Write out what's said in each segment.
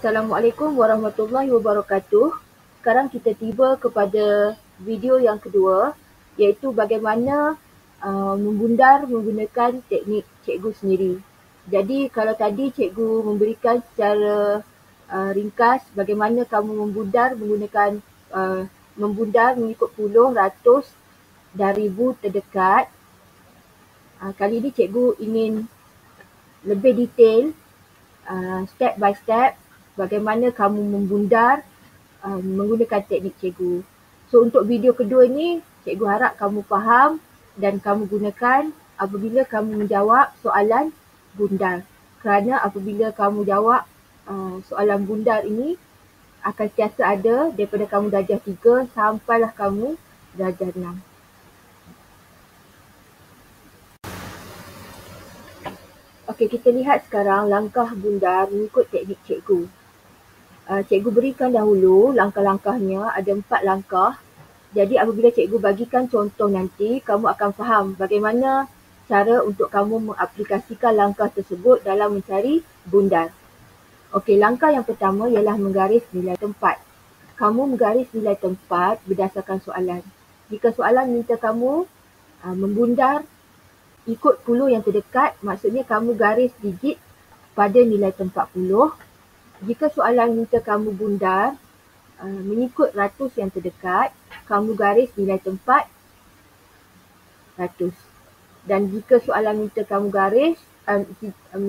Assalamualaikum warahmatullahi wabarakatuh. Sekarang kita tiba kepada video yang kedua, iaitu bagaimana membundar menggunakan teknik cikgu sendiri. Jadi kalau tadi cikgu memberikan secara ringkas bagaimana kamu membundar menggunakan membundar mengikut puluh, ratus dan ribu terdekat. Kali ini cikgu ingin lebih detail, step by step, bagaimana kamu membundar menggunakan teknik cikgu. So untuk video kedua ni, cikgu harap kamu faham dan kamu gunakan apabila kamu menjawab soalan bundar. Kerana apabila kamu jawab soalan bundar ini, akan sentiasa ada daripada kamu darjah 3 sampailah kamu darjah 6. Okey, kita lihat sekarang langkah bundar mengikut teknik cikgu. Cikgu berikan dahulu langkah-langkahnya, ada 4 langkah. Jadi apabila cikgu bagikan contoh nanti, kamu akan faham bagaimana cara untuk kamu mengaplikasikan langkah tersebut dalam mencari bundar. Okey, langkah yang pertama ialah menggaris nilai tempat. Kamu menggaris nilai tempat berdasarkan soalan. Jika soalan minta kamu membundar ikut puluh yang terdekat, maksudnya kamu garis digit pada nilai tempat puluh. Jika soalan minta kamu bundar mengikut ratus yang terdekat, kamu garis nilai tempat ratus. Dan jika soalan minta kamu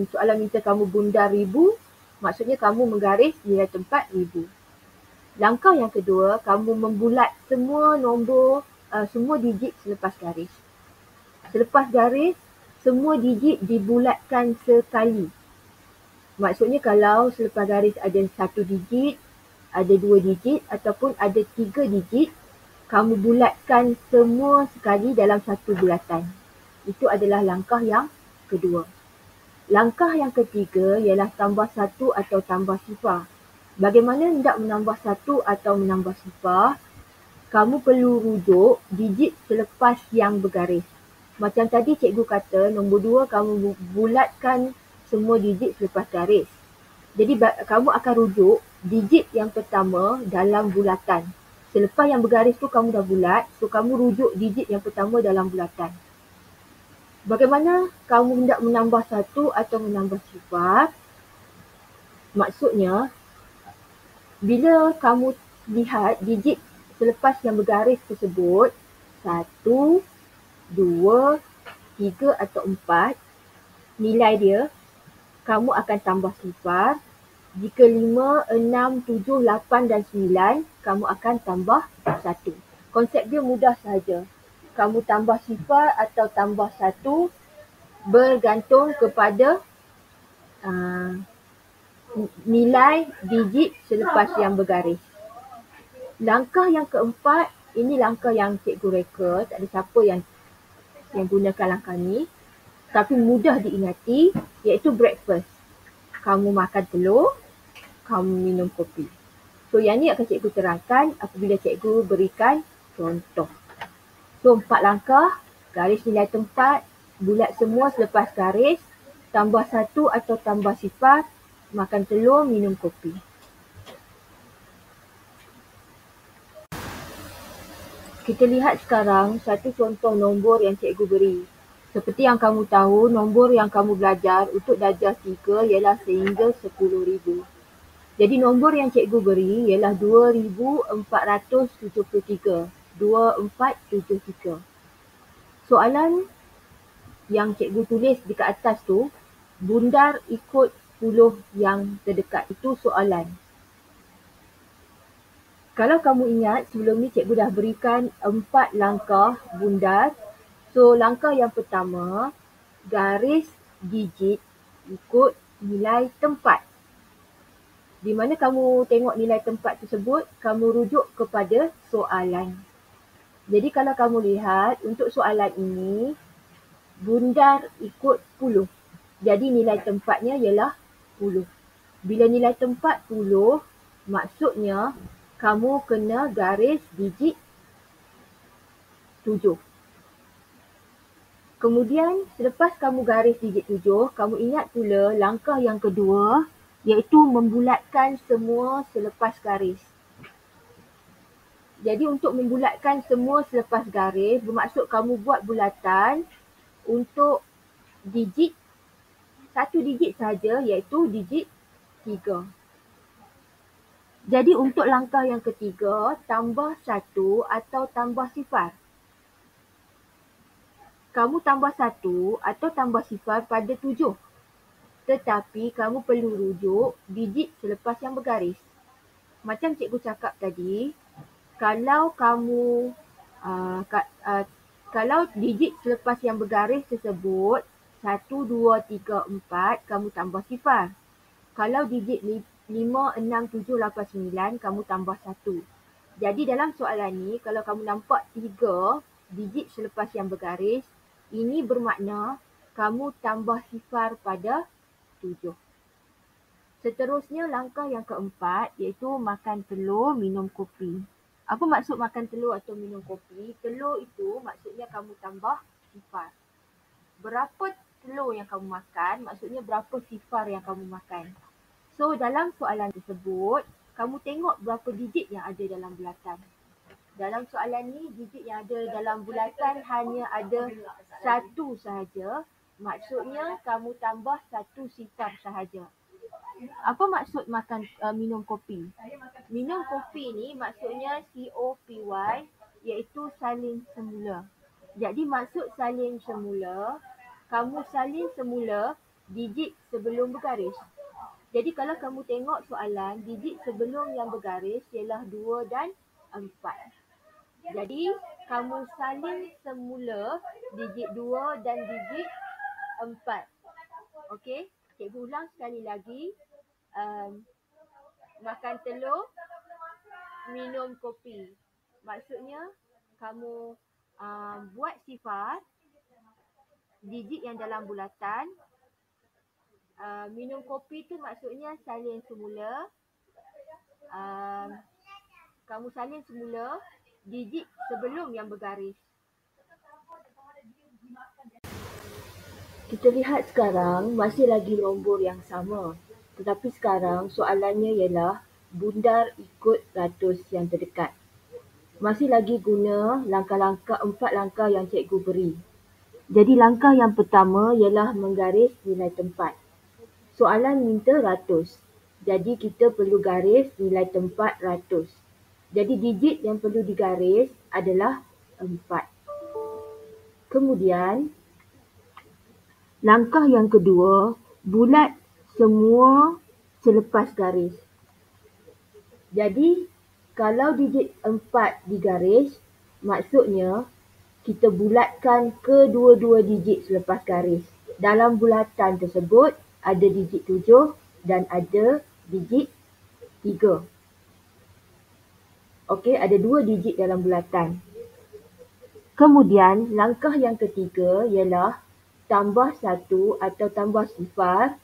soalan minta kamu bundar ribu, maksudnya kamu menggaris nilai tempat ribu. Langkah yang kedua, kamu membulat semua nombor, semua digit selepas garis. Selepas garis, semua digit dibulatkan sekali. Maksudnya kalau selepas garis ada 1 digit, ada 2 digit ataupun ada 3 digit, kamu bulatkan semua sekali dalam satu bulatan. Itu adalah langkah yang kedua. Langkah yang ketiga ialah tambah 1 atau tambah sifar. Bagaimana hendak menambah 1 atau menambah sifar? Kamu perlu rujuk digit selepas yang bergaris. Macam tadi cikgu kata, nombor 2 kamu bulatkan semua digit selepas garis. Jadi kamu akan rujuk digit yang pertama dalam bulatan. Selepas yang bergaris tu kamu dah bulat, so kamu rujuk digit yang pertama dalam bulatan. Bagaimana kamu hendak menambah 1 atau menambah sifar? Maksudnya, bila kamu lihat digit selepas yang bergaris tersebut, 1, 2, 3 atau 4, nilai dia, kamu akan tambah sifar. Jika 5, 6, 7, 8 dan 9, kamu akan tambah 1. Konsep dia mudah sahaja. Kamu tambah sifar atau tambah 1 bergantung kepada nilai digit selepas yang bergaris. Langkah yang keempat, ini langkah yang cikgu reka, tak ada siapa yang gunakan langkah ni, tapi mudah diingati, iaitu breakfast. Kamu makan telur, kamu minum kopi. So yang ni akan cikgu terangkan apabila cikgu berikan contoh. So 4 langkah, garis nilai tempat, bulat semua selepas garis, tambah 1 atau tambah sifar, makan telur, minum kopi. Kita lihat sekarang satu contoh nombor yang cikgu beri. Seperti yang kamu tahu, nombor yang kamu belajar untuk darjah 3 ialah sehingga 10,000. Jadi nombor yang cikgu beri ialah 2473. 2473. Soalan yang cikgu tulis dekat atas tu, bundar ikut puluh yang terdekat. Itu soalan. Kalau kamu ingat, sebelum ni cikgu dah berikan 4 langkah bundar. So, langkah yang pertama, garis digit ikut nilai tempat. Di mana kamu tengok nilai tempat tersebut, kamu rujuk kepada soalan. Jadi kalau kamu lihat, untuk soalan ini, bundar ikut puluh. Jadi nilai tempatnya ialah 10. Bila nilai tempat 10, maksudnya kamu kena garis digit 7. Kemudian selepas kamu garis digit 7, kamu ingat pula langkah yang kedua, iaitu membulatkan semua selepas garis. Jadi untuk membulatkan semua selepas garis, bermaksud kamu buat bulatan untuk digit, satu digit saja, iaitu digit 3. Jadi untuk langkah yang ketiga, tambah 1 atau tambah sifar. Kamu tambah 1 atau tambah sifar pada 7. Tetapi kamu perlu rujuk digit selepas yang bergaris. Macam cikgu cakap tadi, kalau kamu kalau digit selepas yang bergaris tersebut 1, 2, 3, 4, kamu tambah sifar. Kalau digit 5, 6, 7, 8, 9, kamu tambah 1. Jadi dalam soalan ni, kalau kamu nampak 3 digit selepas yang bergaris, ini bermakna kamu tambah sifar pada 7. Seterusnya langkah yang keempat iaitu makan telur, minum kopi. Apa maksud makan telur atau minum kopi? Telur itu maksudnya kamu tambah sifar. Berapa telur yang kamu makan, maksudnya berapa sifar yang kamu makan. So dalam soalan tersebut, kamu tengok berapa digit yang ada dalam bulatan. Dalam soalan ni, digit yang ada dalam bulatan hanya ada 1 sahaja. Maksudnya kamu tambah 1 sifar sahaja. Apa maksud minum kopi? Minum kopi ni maksudnya COPY, iaitu salin semula. Jadi maksud salin semula, kamu salin semula digit sebelum bergaris. Jadi kalau kamu tengok soalan, digit sebelum yang bergaris ialah 2 dan 4. Jadi kamu salin semula digit 2 dan digit 4. Okey, cikgu ulang sekali lagi. Makan telur, minum kopi. Maksudnya kamu buat sifar digit yang dalam bulatan. Minum kopi tu maksudnya salin semula. Kamu salin semula digit sebelum yang bergaris. Kita lihat sekarang masih lagi nombor yang sama. Tetapi sekarang soalannya ialah bundar ikut ratus yang terdekat. Masih lagi guna langkah-langkah, 4 langkah yang cikgu beri. Jadi langkah yang pertama ialah menggaris nilai tempat. Soalan minta ratus. Jadi kita perlu garis nilai tempat ratus. Jadi digit yang perlu digaris adalah 4. Kemudian, langkah yang kedua, bulat semua selepas garis. Jadi, kalau digit 4 digaris, maksudnya kita bulatkan kedua-dua digit selepas garis. Dalam bulatan tersebut, ada digit 7 dan ada digit 3. Okey, ada 2 digit dalam bulatan. Kemudian, langkah yang ketiga ialah tambah 1 atau tambah sifar.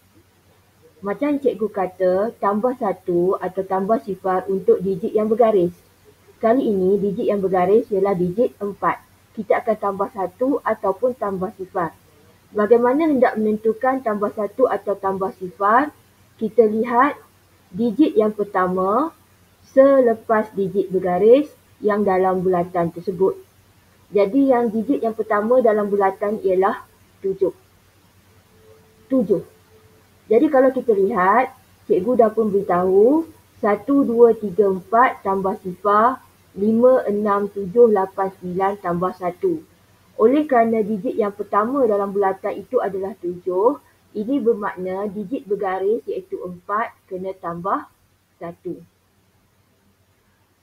Macam cikgu kata, tambah 1 atau tambah sifar untuk digit yang bergaris. Kali ini, digit yang bergaris ialah digit 4. Kita akan tambah 1 ataupun tambah sifar. Bagaimana hendak menentukan tambah 1 atau tambah sifar? Kita lihat digit yang pertama selepas digit bergaris yang dalam bulatan tersebut. Jadi yang digit yang pertama dalam bulatan ialah 7. 7. Jadi kalau kita lihat, cikgu dah pun beritahu 1, 2, 3, 4 tambah sifar 5, 6, 7, 8, 9 tambah 1. Oleh kerana digit yang pertama dalam bulatan itu adalah 7, ini bermakna digit bergaris iaitu 4 kena tambah 1.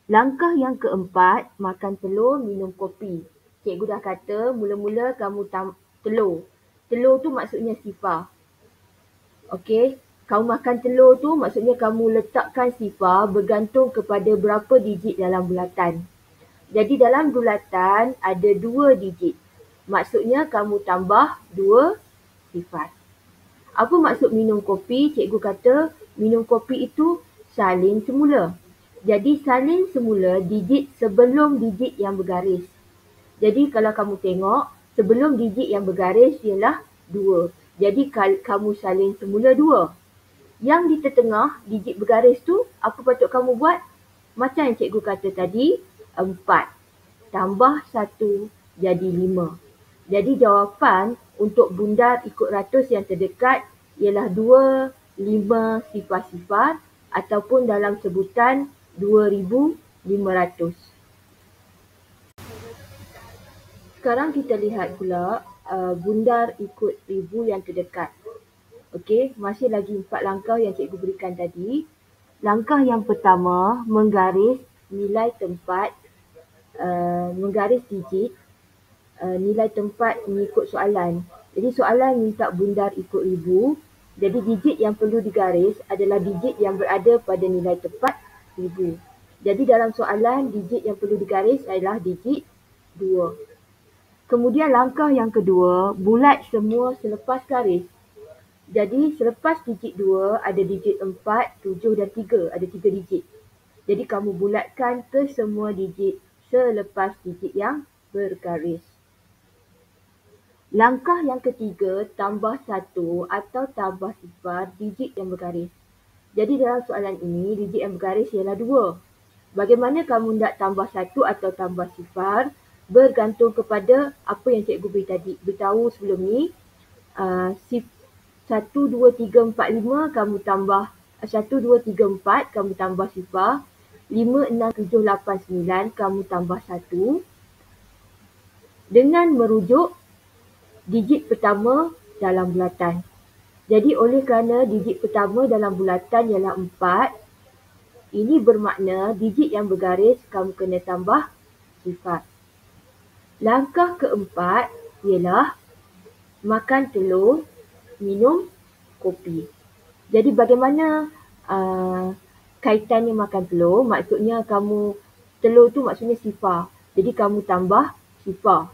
Langkah yang keempat, makan telur, minum kopi. Cikgu dah kata mula-mula kamu telur. Telur tu maksudnya sifar. Okey, kamu makan telur tu maksudnya kamu letakkan sifar bergantung kepada berapa digit dalam bulatan. Jadi dalam bulatan ada 2 digit. Maksudnya kamu tambah 2 sifar. Apa maksud minum kopi? Cikgu kata minum kopi itu salin semula. Jadi salin semula digit sebelum digit yang bergaris. Jadi kalau kamu tengok, sebelum digit yang bergaris ialah 2. Jadi kamu salin semula 2. Yang di tengah, digit bergaris tu, apa patut kamu buat? Macam yang cikgu kata tadi, 4 tambah 1 jadi 5. Jadi jawapan untuk bundar ikut ratus yang terdekat ialah 2500 ataupun dalam sebutan 2500. Sekarang kita lihat pula bundar ikut ribu yang terdekat. Okey, masih lagi 4 langkah yang cikgu berikan tadi. Langkah yang pertama, menggaris nilai tempat, menggaris digit, nilai tempat mengikut soalan. Jadi soalan minta bundar ikut ribu. Jadi digit yang perlu digaris adalah digit yang berada pada nilai tempat ribu. Jadi dalam soalan, digit yang perlu digaris adalah digit 2. Kemudian langkah yang kedua, bulat semua selepas garis. Jadi selepas digit 2 ada digit 4, 7 dan 3. Ada 3 digit. Jadi kamu bulatkan ke semua digit selepas digit yang bergaris. Langkah yang ketiga, tambah 1 atau tambah sifar digit yang bergaris. Jadi dalam soalan ini, digit yang bergaris ialah 2. Bagaimana kamu nak tambah 1 atau tambah sifar bergantung kepada apa yang cikgu beritahu sebelum ni. 1, 2, 3, 4, 5 kamu tambah 1, 2, 3, 4 kamu tambah sifar. 5, 6, 7, 8, 9 kamu tambah 1 dengan merujuk digit pertama dalam bulatan. Jadi oleh kerana digit pertama dalam bulatan ialah 4, ini bermakna digit yang bergaris kamu kena tambah sifar. Langkah keempat ialah makan telur, minum kopi. Jadi bagaimana kaitannya makan telur? Maksudnya telur tu maksudnya sifar. Jadi kamu tambah sifar.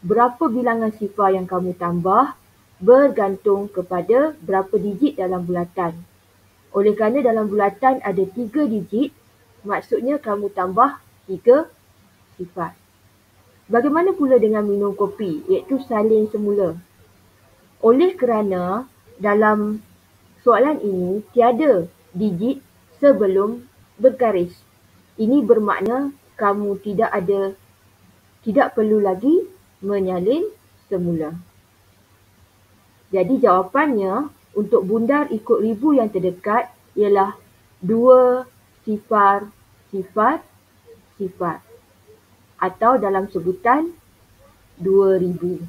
Berapa bilangan sifar yang kamu tambah bergantung kepada berapa digit dalam bulatan. Oleh kerana dalam bulatan ada 3 digit, maksudnya kamu tambah 3 sifar. Bagaimana pula dengan minum kopi, iaitu salin semula? Oleh kerana dalam soalan ini tiada digit sebelum bergaris. Ini bermakna kamu tidak perlu lagi menyalin semula. Jadi jawapannya untuk bundar ikut ribu yang terdekat ialah 2 sifar sifar sifar atau dalam sebutan 2000.